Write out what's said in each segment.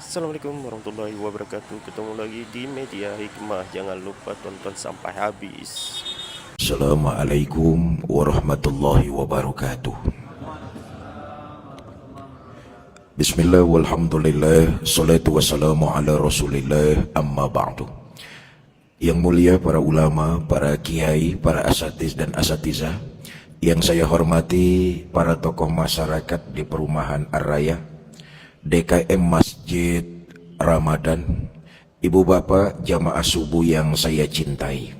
Assalamualaikum warahmatullahi wabarakatuh. Ketemu lagi di Media Hikmah. Jangan lupa tonton sampai habis. Assalamualaikum warahmatullahi wabarakatuh. Bismillah walhamdulillah, salatu wassalamu ala rasulillah, amma ba'du. Yang mulia para ulama, para kiai, para asatiz dan asatizah, yang saya hormati para tokoh masyarakat di perumahan Ar-Raya, DKM Masjid Ramadan, ibu bapak jamaah subuh yang saya cintai.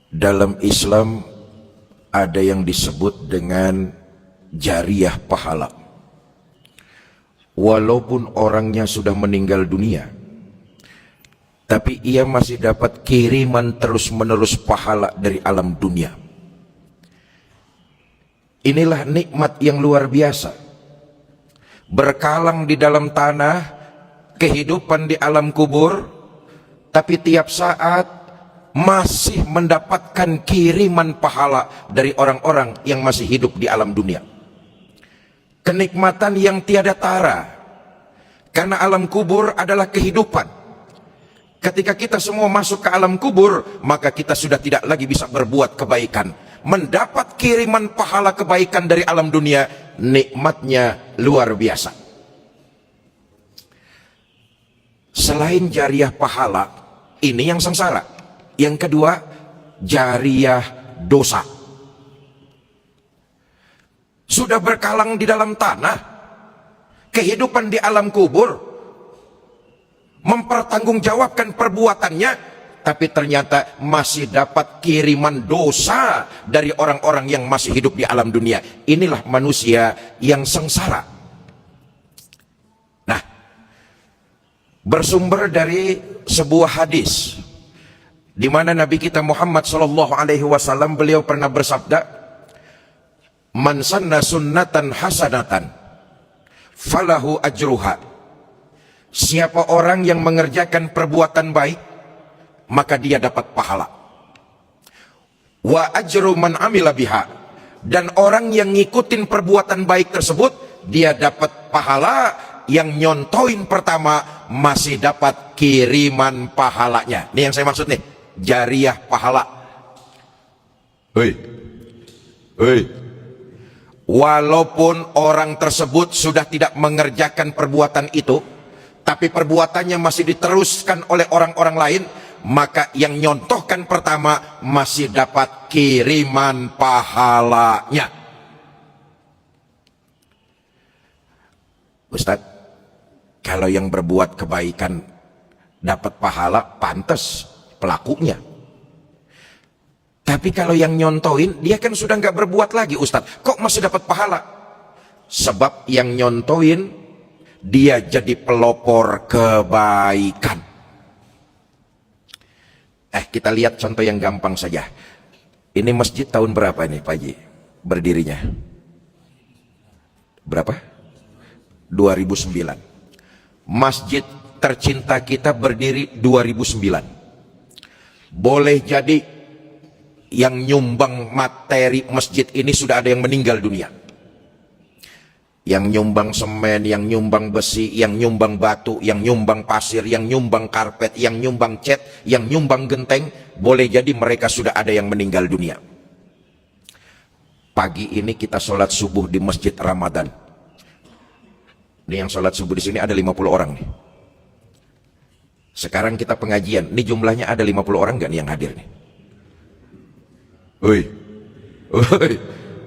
Dalam Islam ada yang disebut dengan jariyah pahala. Walaupun orangnya sudah meninggal dunia, tapi ia masih dapat kiriman terus-menerus pahala dari alam dunia. Inilah nikmat yang luar biasa. Berkalang di dalam tanah, kehidupan di alam kubur, tapi tiap saat masih mendapatkan kiriman pahala dari orang-orang yang masih hidup di alam dunia. Kenikmatan yang tiada tara, karena alam kubur adalah kehidupan. Ketika kita semua masuk ke alam kubur, maka kita sudah tidak lagi bisa berbuat kebaikan. Mendapat kiriman pahala kebaikan dari alam dunia, nikmatnya luar biasa. Selain jariyah pahala, ini yang sengsara. Yang kedua, jariyah dosa. Sudah berkalang di dalam tanah, kehidupan di alam kubur, mempertanggungjawabkan perbuatannya, tapi ternyata masih dapat kiriman dosa dari orang-orang yang masih hidup di alam dunia. Inilah manusia yang sengsara. Nah, bersumber dari sebuah hadis di mana Nabi kita Muhammad SAW beliau pernah bersabda, "Man sanna sunnatan hasanatan falahu ajruha." Siapa orang yang mengerjakan perbuatan baik, maka dia dapat pahala. Wa ajru man amila biha, dan orang yang ngikutin perbuatan baik tersebut, dia dapat pahala. Yang nyontoin pertama masih dapat kiriman pahalanya. Ini yang saya maksud nih, jariyah pahala. Walaupun orang tersebut sudah tidak mengerjakan perbuatan itu, tapi perbuatannya masih diteruskan oleh orang-orang lain, maka yang nyontohkan pertama masih dapat kiriman pahalanya. Ustadz, kalau yang berbuat kebaikan dapat pahala, pantas pelakunya. Tapi kalau yang nyontohin, dia kan sudah nggak berbuat lagi, Ustadz, kok masih dapat pahala? Sebab yang nyontohin, dia jadi pelopor kebaikan. Kita lihat contoh yang gampang saja. Ini masjid tahun berapa nih Pak Haji berdirinya? Berapa? 2009. Masjid tercinta kita berdiri 2009. Boleh jadi yang nyumbang materi masjid ini sudah ada yang meninggal dunia. Yang nyumbang semen, yang nyumbang besi, yang nyumbang batu, yang nyumbang pasir, yang nyumbang karpet, yang nyumbang cat, yang nyumbang genteng, boleh jadi mereka sudah ada yang meninggal dunia. Pagi ini kita sholat subuh di Masjid Ramadan. Ini yang sholat subuh di sini ada 50 orang nih. Sekarang kita pengajian, ini jumlahnya ada 50 orang gak nih yang hadir nih?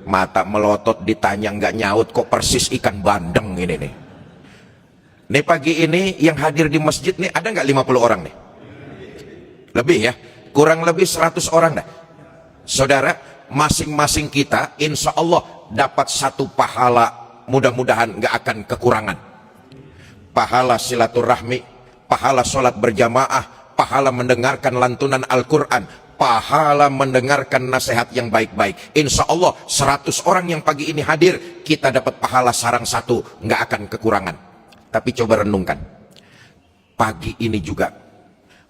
Mata melotot ditanya nggak nyaut, kok persis ikan bandeng ini nih. Nih pagi ini yang hadir di masjid nih ada nggak 50 orang nih? Lebih ya, kurang lebih 100 orang dah. Saudara, masing-masing kita insya Allah dapat satu pahala, mudah-mudahan nggak akan kekurangan. Pahala silaturahmi, pahala sholat berjamaah, pahala mendengarkan lantunan Al-Quran, pahala mendengarkan nasihat yang baik-baik. Insya Allah 100 orang yang pagi ini hadir, kita dapat pahala sarang satu, nggak akan kekurangan. Tapi coba renungkan, pagi ini juga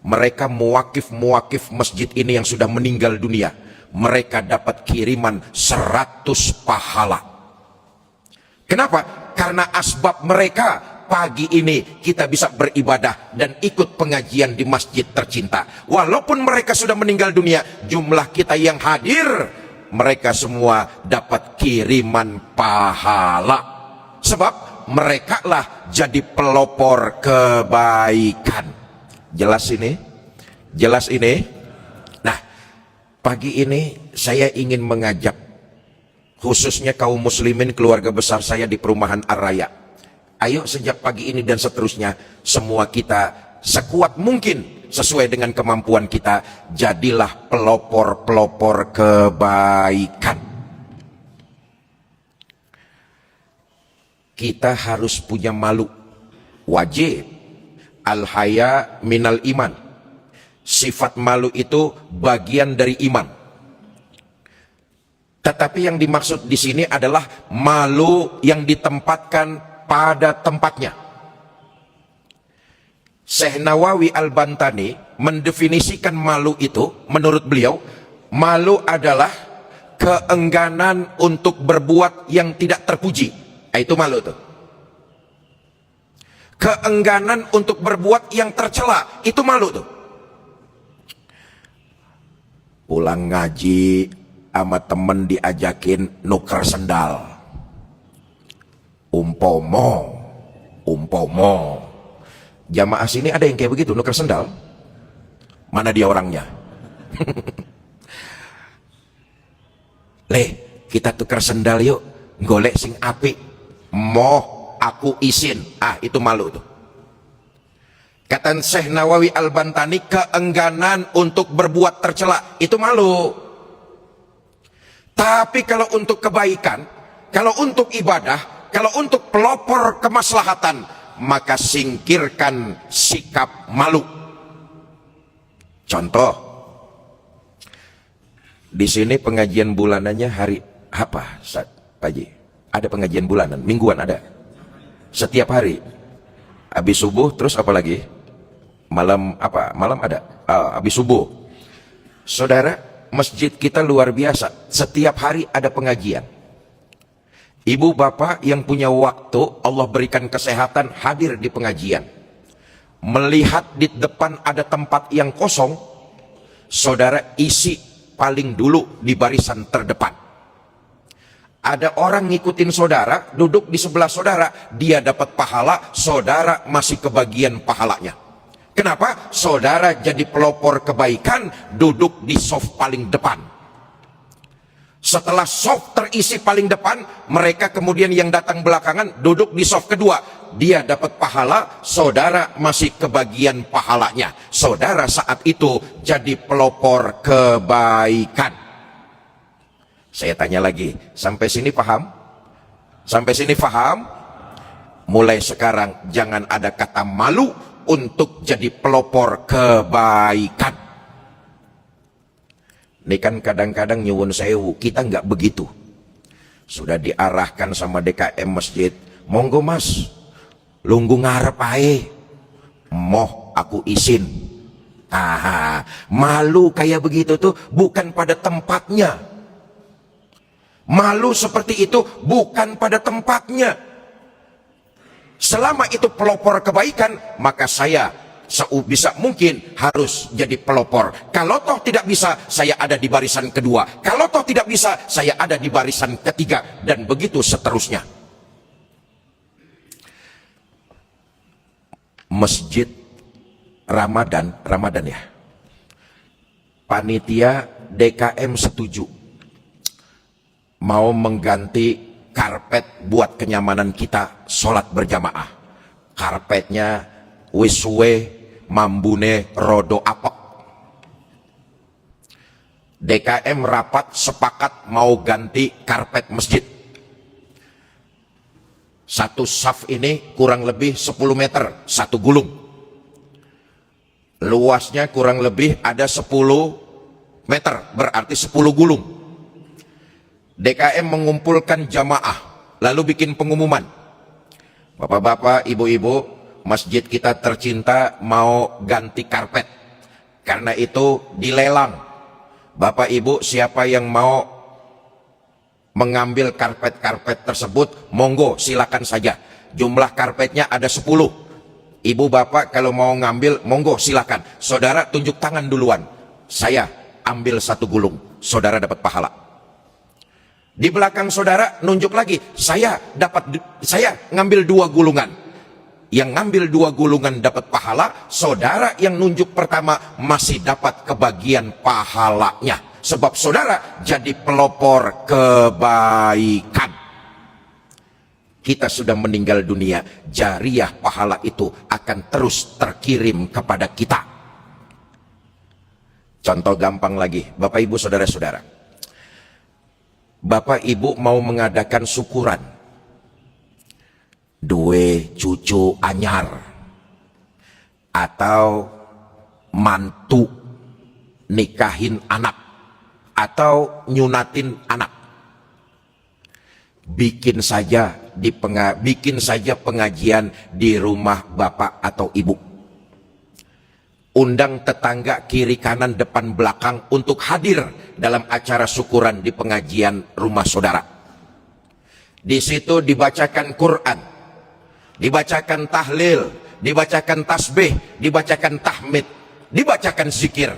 mereka muwakif masjid ini yang sudah meninggal dunia, mereka dapat kiriman 100 pahala. Kenapa? Karena asbab mereka pagi ini kita bisa beribadah dan ikut pengajian di masjid tercinta. Walaupun mereka sudah meninggal dunia, jumlah kita yang hadir, mereka semua dapat kiriman pahala. Sebab mereka lah jadi pelopor kebaikan. Jelas ini? Jelas ini? Nah, pagi ini saya ingin mengajak khususnya kaum muslimin, keluarga besar saya di perumahan Ar-Raya. Ayo sejak pagi ini dan seterusnya, semua kita sekuat mungkin sesuai dengan kemampuan kita, jadilah pelopor-pelopor kebaikan. Kita harus punya malu, wajib. Al-haya minal iman. Sifat malu itu bagian dari iman. Tetapi yang dimaksud di sini adalah malu yang ditempatkan pada tempatnya. Syekh Nawawi Al-Bantani mendefinisikan malu itu, menurut beliau, malu adalah keengganan untuk berbuat yang tidak terpuji. Itu malu tuh. Keengganan untuk berbuat yang tercela, itu malu tuh. Pulang ngaji sama temen diajakin nuker sendal. Umpomo. Jamaah sini ada yang kayak begitu, nuker sendal? Mana dia orangnya? Kita tukar sendal yuk, golek sing apik. Moh aku isin. Itu malu tuh. Kata Syekh Nawawi Al-Bantani, keengganan untuk berbuat tercela, itu malu. Tapi kalau untuk kebaikan, kalau untuk ibadah, kalau untuk pelopor kemaslahatan, maka singkirkan sikap malu. Contoh, di sini pengajian bulanannya hari apa, Ustaz Paji? Ada pengajian bulanan, mingguan ada. Setiap hari. Habis subuh terus apa lagi? Malam apa? Malam ada. Habis subuh. Saudara, masjid kita luar biasa. Setiap hari ada pengajian. Ibu bapak yang punya waktu, Allah berikan kesehatan, hadir di pengajian. Melihat di depan ada tempat yang kosong, saudara isi paling dulu di barisan terdepan. Ada orang ngikutin saudara, duduk di sebelah saudara, dia dapat pahala, saudara masih kebagian pahalanya. Kenapa? Saudara jadi pelopor kebaikan, duduk di soft paling depan. Setelah soft terisi paling depan, mereka kemudian yang datang belakangan duduk di soft kedua. Dia dapat pahala, saudara masih kebagian pahalanya. Saudara saat itu jadi pelopor kebaikan. Saya tanya lagi, sampai sini paham? Sampai sini paham? Mulai sekarang jangan ada kata malu untuk jadi pelopor kebaikan. Ini kan kadang-kadang nyuwun sewu, kita nggak begitu. Sudah diarahkan sama DKM masjid, monggo mas, lunggu ngarep ae, moh aku isin. Malu kayak begitu tuh bukan pada tempatnya. Malu seperti itu bukan pada tempatnya. Selama itu pelopor kebaikan, maka saya sebisa mungkin harus jadi pelopor. Kalau toh tidak bisa, saya ada di barisan kedua. Kalau toh tidak bisa, saya ada di barisan ketiga. Dan begitu seterusnya. Masjid Ramadan ya. Panitia DKM setuju mau mengganti karpet buat kenyamanan kita sholat berjamaah. Karpetnya wis suwe mambune rodo apek. DKM rapat sepakat mau ganti karpet masjid. Satu saf ini kurang lebih 10 meter, satu gulung. Luasnya kurang lebih ada 10 meter, berarti 10 gulung. DKM mengumpulkan jamaah, lalu bikin pengumuman. Bapak-bapak, ibu-ibu, masjid kita tercinta mau ganti karpet. Karena itu dilelang. Bapak ibu siapa yang mau mengambil karpet-karpet tersebut, monggo silakan saja. jumlah karpetnya ada 10. Ibu bapak kalau mau ngambil, monggo silakan. Saudara tunjuk tangan duluan. Saya ambil 1 gulung, saudara dapat pahala. Di belakang saudara nunjuk lagi, saya ngambil 2 gulungan. Yang ngambil 2 gulungan dapat pahala, saudara yang nunjuk pertama masih dapat kebagian pahalanya. Sebab saudara jadi pelopor kebaikan. Kita sudah meninggal dunia, jariah pahala itu akan terus terkirim kepada kita. Contoh gampang lagi, Bapak Ibu saudara-saudara. Bapak Ibu mau mengadakan syukuran, duwe cucu anyar, atau mantu nikahin anak, atau nyunatin anak. Bikin saja pengajian di rumah bapak atau ibu. Undang tetangga kiri kanan depan belakang untuk hadir dalam acara syukuran di pengajian rumah saudara. Di situ dibacakan Quran, dibacakan tahlil, dibacakan tasbih, dibacakan tahmid, dibacakan zikir.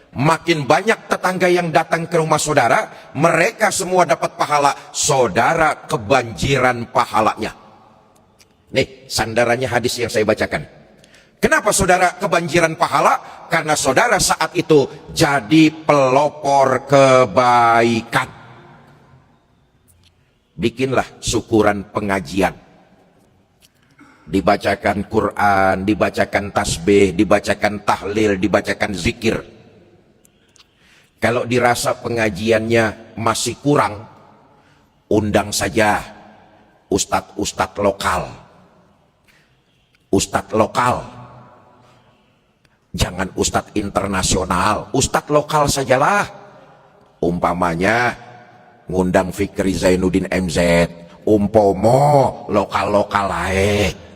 Makin banyak tetangga yang datang ke rumah saudara, mereka semua dapat pahala, saudara kebanjiran pahalanya. Nih sandarannya hadis yang saya bacakan. Kenapa saudara kebanjiran pahala? Karena saudara saat itu jadi pelopor kebaikan. Bikinlah syukuran pengajian, dibacakan Quran, dibacakan tasbih, dibacakan tahlil, dibacakan zikir. Kalau dirasa pengajiannya masih kurang, undang saja ustadz-ustadz lokal. Ustadz lokal, jangan ustadz internasional, ustadz lokal sajalah. Umpamanya ngundang Fikri Zainuddin MZ, umpomo lokal-lokal lain.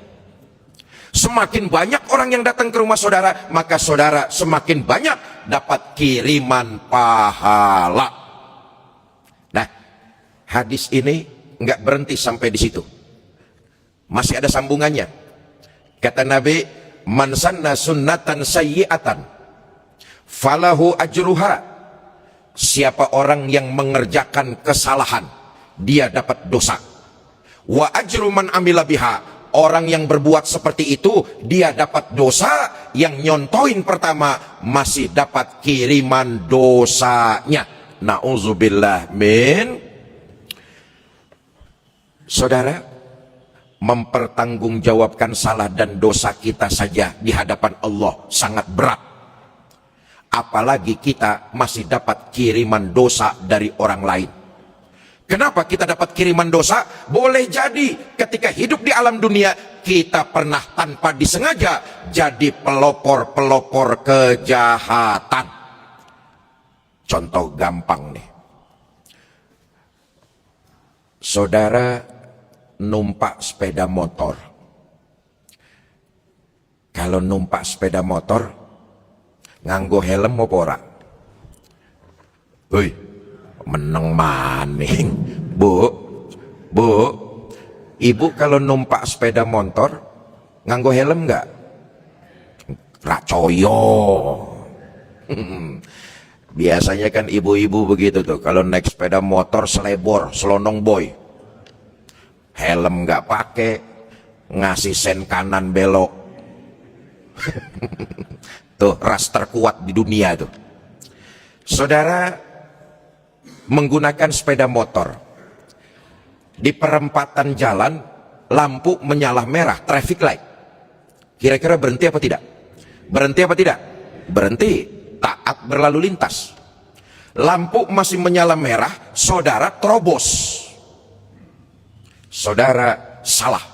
Semakin banyak orang yang datang ke rumah saudara, maka saudara semakin banyak dapat kiriman pahala. Nah, hadis ini nggak berhenti sampai di situ, masih ada sambungannya. Kata Nabi, man sanna sunnatan sayyi'atan falahu ajruha. Siapa orang yang mengerjakan kesalahan, dia dapat dosa. Wa ajru man amila biha. Orang yang berbuat seperti itu, dia dapat dosa. Yang nyontoin pertama masih dapat kiriman dosanya. Na'udzubillah min. Saudara, mempertanggungjawabkan salah dan dosa kita saja di hadapan Allah sangat berat. Apalagi kita masih dapat kiriman dosa dari orang lain. Kenapa kita dapat kiriman dosa? Boleh jadi ketika hidup di alam dunia kita pernah tanpa disengaja jadi pelopor-pelopor kejahatan. Contoh gampang nih. Saudara numpak sepeda motor. Kalau numpak sepeda motor nganggo helm apa ora? Hoi, meneng maning. Bu, ibu kalau numpak sepeda motor nganggo helm enggak? Racoyo. Biasanya kan ibu-ibu begitu tuh, kalau naik sepeda motor selebor, selonong boy. Helm nggak pakai, ngasih sen kanan belok. Tuh ras terkuat di dunia tuh. Saudara menggunakan sepeda motor di perempatan jalan, lampu menyala merah, traffic light. Kira-kira berhenti apa tidak? Berhenti apa tidak? Berhenti, taat berlalu lintas. Lampu masih menyala merah, saudara terobos. Saudara salah.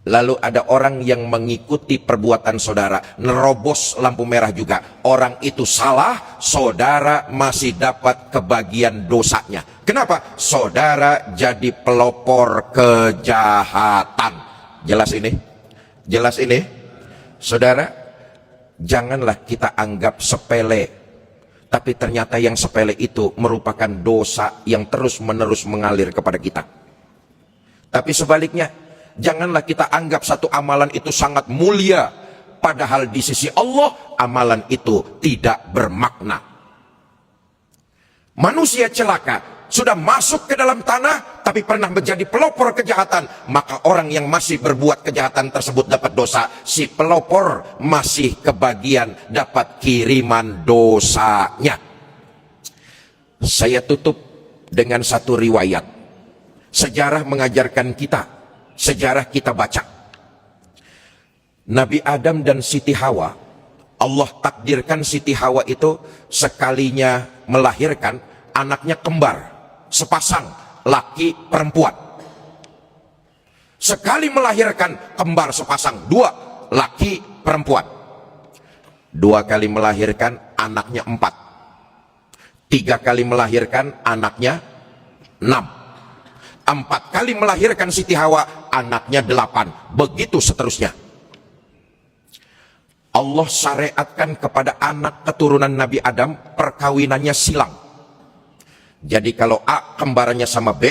Lalu ada orang yang mengikuti perbuatan saudara, nerobos lampu merah juga. Orang itu salah, saudara masih dapat kebagian dosanya. Kenapa? Saudara jadi pelopor kejahatan. Jelas ini? Jelas ini? Saudara, janganlah kita anggap sepele. Tapi ternyata yang sepele itu merupakan dosa yang terus-menerus mengalir kepada kita. Tapi sebaliknya, janganlah kita anggap satu amalan itu sangat mulia, padahal di sisi Allah amalan itu tidak bermakna. Manusia celaka sudah masuk ke dalam tanah tapi pernah menjadi pelopor kejahatan, maka orang yang masih berbuat kejahatan tersebut dapat dosa, si pelopor masih kebagian dapat kiriman dosanya. Saya tutup dengan satu riwayat. Sejarah mengajarkan kita, sejarah kita baca. Nabi Adam dan Siti Hawa, Allah takdirkan Siti Hawa itu sekalinya melahirkan anaknya kembar, sepasang, laki perempuan. Sekali melahirkan kembar sepasang, dua, laki perempuan. Dua kali melahirkan anaknya 4. 3 kali melahirkan anaknya 6. 4 kali melahirkan Siti Hawa, anaknya 8. Begitu seterusnya. Allah syariatkan kepada anak keturunan Nabi Adam, perkawinannya silang. Jadi kalau A kembarannya sama B,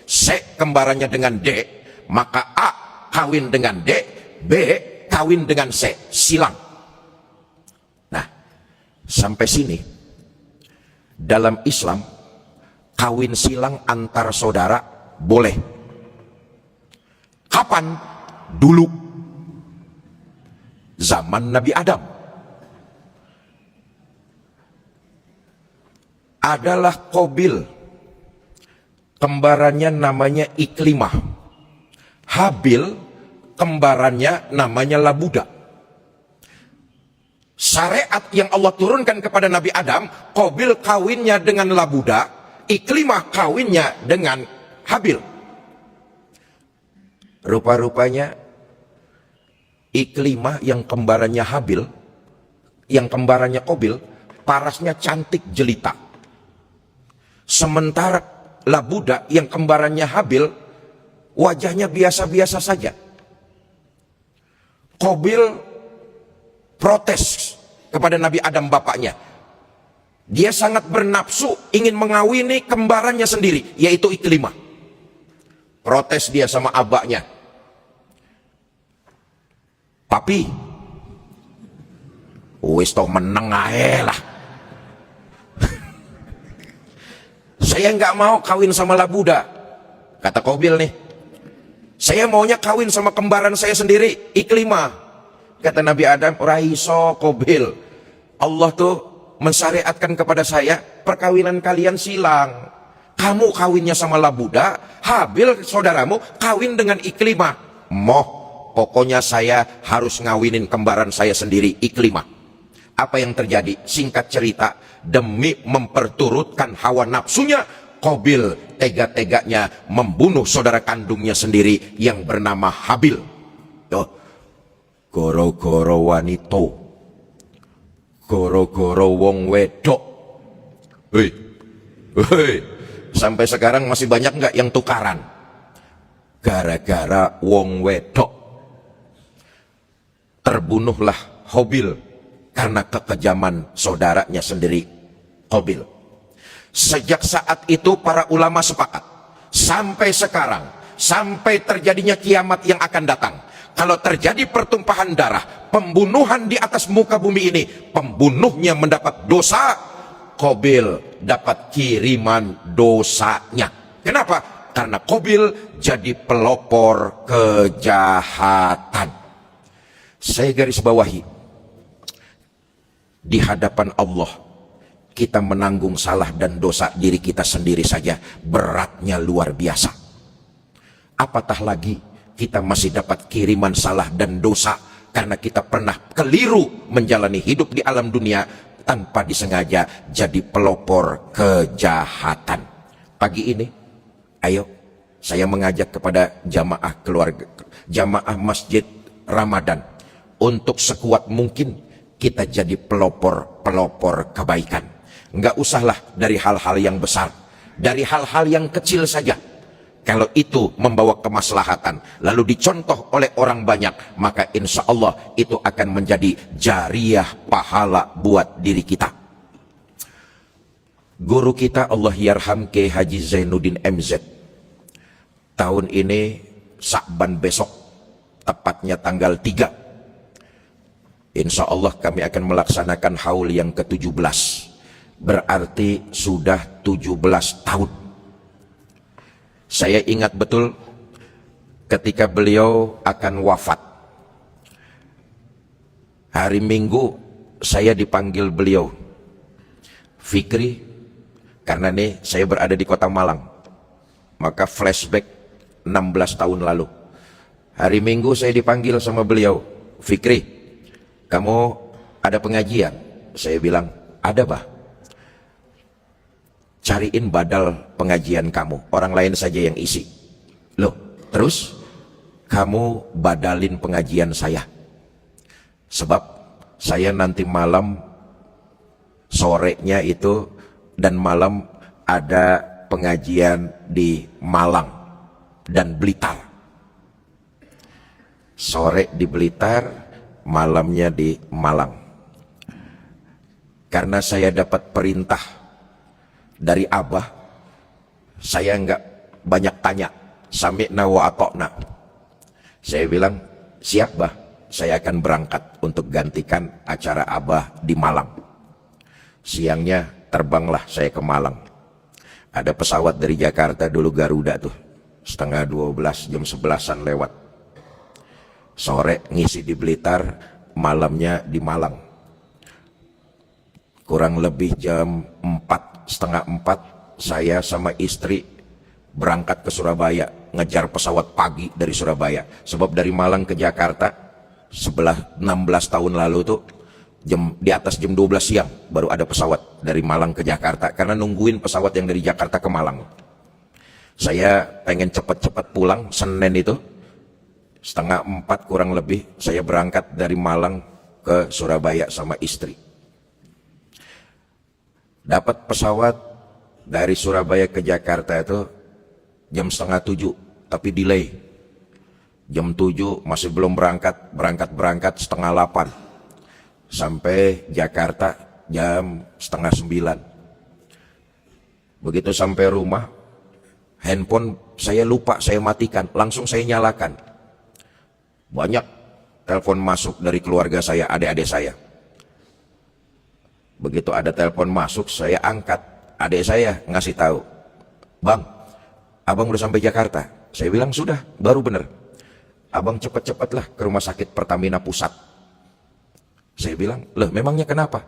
C kembarannya dengan D, maka A kawin dengan D, B kawin dengan C, silang. Nah, sampai sini dalam Islam kawin silang antar saudara boleh. Kapan? Dulu zaman Nabi Adam. Adalah Qabil, kembarannya namanya Iklimah. Habil, kembarannya namanya Labuda. Syariat yang Allah turunkan kepada Nabi Adam, Qabil kawinnya dengan Labuda, Iklimah kawinnya dengan Habil. Rupa-rupanya Iklimah yang kembarannya Habil, yang kembarannya Qabil, parasnya cantik jelita. Sementara Labuda yang kembarannya Habil, wajahnya biasa-biasa saja. Qabil protes kepada Nabi Adam bapaknya. Dia sangat bernafsu ingin mengawini kembarannya sendiri, yaitu Iklimah. Protes dia sama abaknya. Papi, wis toh meneng ae lah. Saya nggak mau kawin sama Labuda, kata Qabil nih. Saya maunya kawin sama kembaran saya sendiri, Iklimah. Kata Nabi Adam, raiso Qabil. Allah tuh mensyariatkan kepada saya, perkawinan kalian silang. Kamu kawinnya sama Labuda, Habil saudaramu kawin dengan Iklimah. Moh, pokoknya saya harus ngawinin kembaran saya sendiri, Iklimah. Apa yang terjadi? Singkat cerita, demi memperturutkan hawa nafsunya, Qabil tega-teganya membunuh saudara kandungnya sendiri yang bernama Habil. Tuh, goro-goro wanito, goro-goro wong wedok. Hei, hei. Sampai sekarang masih banyak nggak yang tukaran? Gara-gara wong wedok. Terbunuhlah Habil karena kekejaman saudaranya sendiri, Qabil. Sejak saat itu para ulama sepakat, sampai sekarang, sampai terjadinya kiamat yang akan datang, kalau terjadi pertumpahan darah, pembunuhan di atas muka bumi ini, pembunuhnya mendapat dosa, Qabil dapat kiriman dosanya. Kenapa? Karena Qabil jadi pelopor kejahatan. Saya garis bawahi, di hadapan Allah kita menanggung salah dan dosa diri kita sendiri saja beratnya luar biasa. Apatah lagi kita masih dapat kiriman salah dan dosa karena kita pernah keliru menjalani hidup di alam dunia tanpa disengaja jadi pelopor kejahatan. Pagi ini, ayo saya mengajak kepada jamaah keluarga, jamaah Masjid Ramadan, untuk sekuat mungkin kita jadi pelopor kebaikan. Enggak usahlah dari hal-hal yang besar, dari hal-hal yang kecil saja. Kalau itu membawa kemaslahatan, lalu dicontoh oleh orang banyak, maka insya Allah itu akan menjadi jariah pahala buat diri kita. Guru kita Allah yarham Kiai Haji Zainuddin MZ tahun ini Sya'ban besok, tepatnya tanggal 3, insya Allah kami akan melaksanakan haul yang ke-17. Berarti sudah 17 tahun. Saya ingat betul ketika beliau akan wafat. Hari Minggu saya dipanggil beliau, Fikri, karena nih saya berada di kota Malang. Maka flashback 16 tahun lalu. Hari Minggu saya dipanggil sama beliau, Fikri, kamu ada pengajian? Saya bilang, ada bah. Cariin badal pengajian kamu, orang lain saja yang isi. Loh, terus kamu badalin pengajian saya. Sebab saya nanti malam, sorenya itu dan malam ada pengajian di Malang dan Blitar. Sore di Blitar, malamnya di Malang. Karena saya dapat perintah dari Abah, saya enggak banyak tanya. Sami'na wa ata'na. Saya bilang, siap bah, saya akan berangkat untuk gantikan acara Abah di Malang. Siangnya terbanglah saya ke Malang. Ada pesawat dari Jakarta dulu, Garuda tuh, setengah 12, jam 11-an lewat. Sore ngisi di Blitar, malamnya di Malang. Kurang lebih jam 4, setengah 4, saya sama istri berangkat ke Surabaya, ngejar pesawat pagi dari Surabaya. Sebab dari Malang ke Jakarta, sebelah 16 tahun lalu tuh, di atas jam 12 siang baru ada pesawat dari Malang ke Jakarta, karena nungguin pesawat yang dari Jakarta ke Malang. Saya pengen cepat-cepat pulang. Senin itu setengah 4 kurang lebih saya berangkat dari Malang ke Surabaya sama istri. Dapat pesawat dari Surabaya ke Jakarta itu jam setengah 7, tapi delay. Jam 7 masih belum berangkat setengah 8. Sampai Jakarta jam setengah 9. Begitu sampai rumah, handphone saya lupa, saya matikan, langsung saya nyalakan. Banyak telepon masuk dari keluarga saya, adik-adik saya. Begitu ada telepon masuk, saya angkat. Adik saya ngasih tahu, "Bang, abang udah sampai Jakarta." Saya bilang, "Sudah, baru bener. Abang cepet-cepetlah ke rumah sakit Pertamina Pusat." Saya bilang, "Loh, memangnya kenapa?"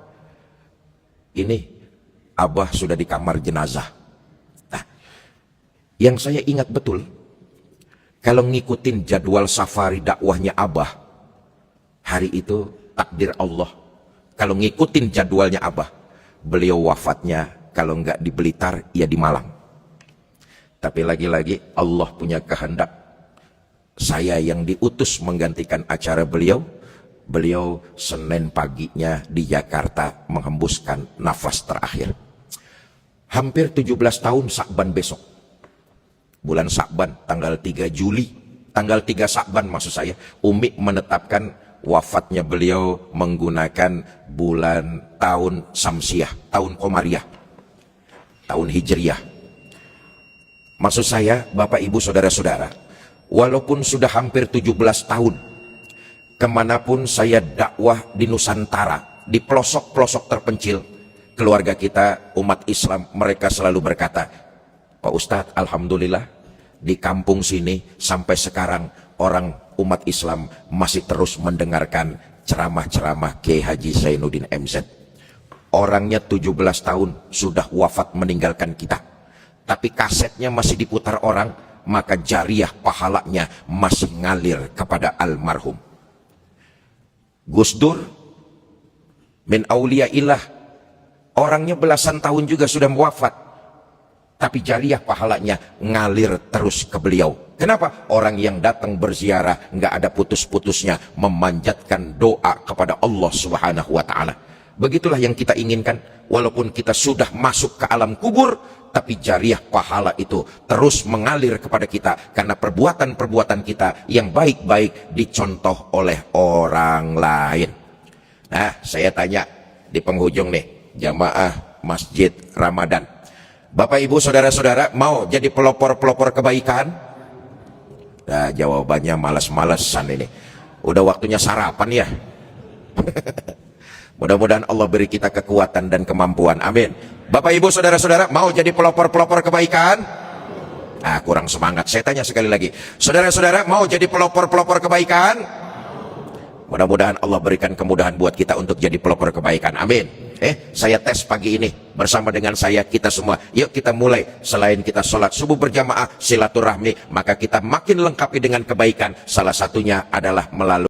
"Ini, Abah sudah di kamar jenazah." Nah, yang saya ingat betul, kalau ngikutin jadwal safari dakwahnya Abah, hari itu takdir Allah. Kalau ngikutin jadwalnya Abah, beliau wafatnya kalau enggak di Blitar, ya di Malang. Tapi lagi-lagi Allah punya kehendak. Saya yang diutus menggantikan acara beliau. Beliau Senin paginya di Jakarta menghembuskan nafas terakhir. Hampir 17 tahun Sya'ban besok. Bulan Sya'ban, tanggal 3 Juli. Tanggal 3 Sya'ban maksud saya. Umi menetapkan wafatnya beliau menggunakan bulan tahun Samsiah, tahun Komariah, tahun Hijriah. Maksud saya, Bapak Ibu Saudara-saudara, walaupun sudah hampir 17 tahun, kemanapun saya dakwah di Nusantara, di pelosok-pelosok terpencil, keluarga kita, umat Islam, mereka selalu berkata, "Pak Ustadz, Alhamdulillah, di kampung sini sampai sekarang orang umat Islam masih terus mendengarkan ceramah-ceramah Kiai Haji Zainuddin MZ. Orangnya 17 tahun sudah wafat meninggalkan kita, tapi kasetnya masih diputar orang, maka jariah pahalanya masih ngalir kepada almarhum. Gus Dur min auliyaillah, orangnya belasan tahun juga sudah wafat, tapi jariah pahalanya ngalir terus ke beliau. Kenapa? Orang yang datang berziarah nggak ada putus-putusnya memanjatkan doa kepada Allah Subhanahu wa taala. Begitulah yang kita inginkan. Walaupun kita sudah masuk ke alam kubur, tapi jariah pahala itu terus mengalir kepada kita karena perbuatan-perbuatan kita yang baik-baik dicontoh oleh orang lain. Nah, saya tanya di penghujung nih, jamaah Masjid Ramadan, Bapak Ibu Saudara-saudara mau jadi pelopor-pelopor kebaikan? Nah, jawabannya malas-malesan ini. Udah waktunya sarapan ya. Mudah-mudahan Allah beri kita kekuatan dan kemampuan. Amin. Bapak Ibu saudara-saudara mau jadi pelopor-pelopor kebaikan? Ah, kurang semangat. Saya tanya sekali lagi. Saudara-saudara mau jadi pelopor-pelopor kebaikan? Mudah-mudahan Allah berikan kemudahan buat kita untuk jadi pelopor kebaikan. Amin. Saya tes pagi ini bersama dengan saya, kita semua. Yuk kita mulai. Selain kita sholat subuh berjamaah, silaturahmi, maka kita makin lengkapi dengan kebaikan. Salah satunya adalah melalui